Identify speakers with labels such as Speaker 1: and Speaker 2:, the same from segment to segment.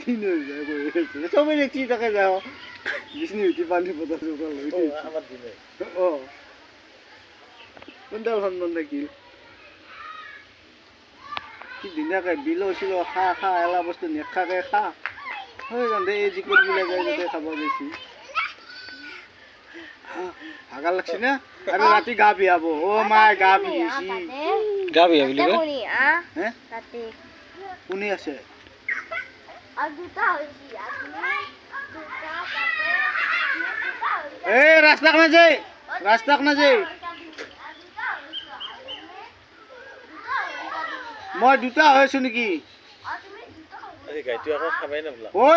Speaker 1: কিনো চবেই দেখছি তাকে যাও বিষ্ণু উঠি পানী পতা চোকা লৈ
Speaker 2: আমার দিনে
Speaker 1: কোনডাল সন্মান থাকিল কি ধুনীয়াকে বিলো চিলো খা খা এলা বস্তু নেখাকে খা হৈ যাতে এই জিকত বিলাক যায় যাতে খাব গৈছি ভাগা লাগছি না আৰু ৰাতি গা বিয়াব অ মাই গা বিছি
Speaker 2: গা বিয়া বুলি কয়
Speaker 1: হে কোনে আছে এই ৰাস্তাক নাযায় মই দুটা হৈছো নেকি
Speaker 2: গাইটো আকৌ খাবাই না বোলা
Speaker 1: ঐ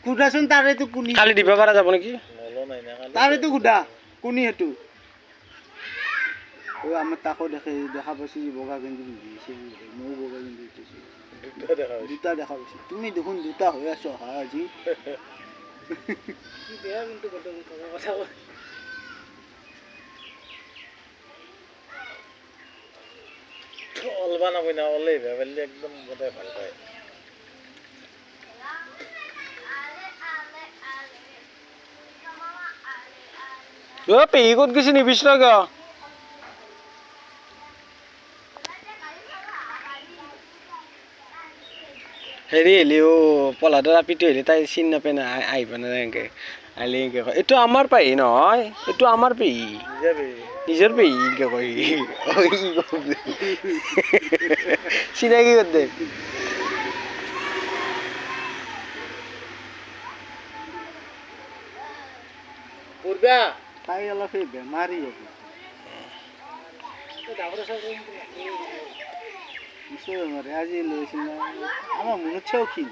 Speaker 1: খুদাচোন তাৰেতো কোনি
Speaker 2: কালি দিব পৰা যাব নেকি নলো নাই না কালি
Speaker 1: তাৰেতো খুদা কোনি হেতু ঐ আমাৰ তাকো দেখা পাইছো বগা গেঞ্জি পিন্ধিছে ময়ো বগা গেঞ্জি পিন্ধিছো দুটা দেখা পাইছো তুমি দেখোন দুটা হৈ আছো হা আজি কি বেয়া কিন্তু কথা
Speaker 2: অলবা নবই না ওলাই ভাবিলে একদম গোটাই ভাল পায় ও পেহি ক'ত গৈছে নিবিছ গ হেৰি হেলিও পলাদৰ আপিটো হেলি তাই চিন নাপায় না আহিব না এনেকে আহিলে এনেকে কয় এইটো আমাৰ পেহি নহয় এইটো আমাৰ পেহি নিজৰ পেহি এনেকে কয় চিনাকি কৰি দে পূৰ্বা
Speaker 1: তাই অলপ সেই বেমাৰী হ'ব নিশ্চয় বেমাৰী আজি লৈছিল আমাৰ মনত চৌখিন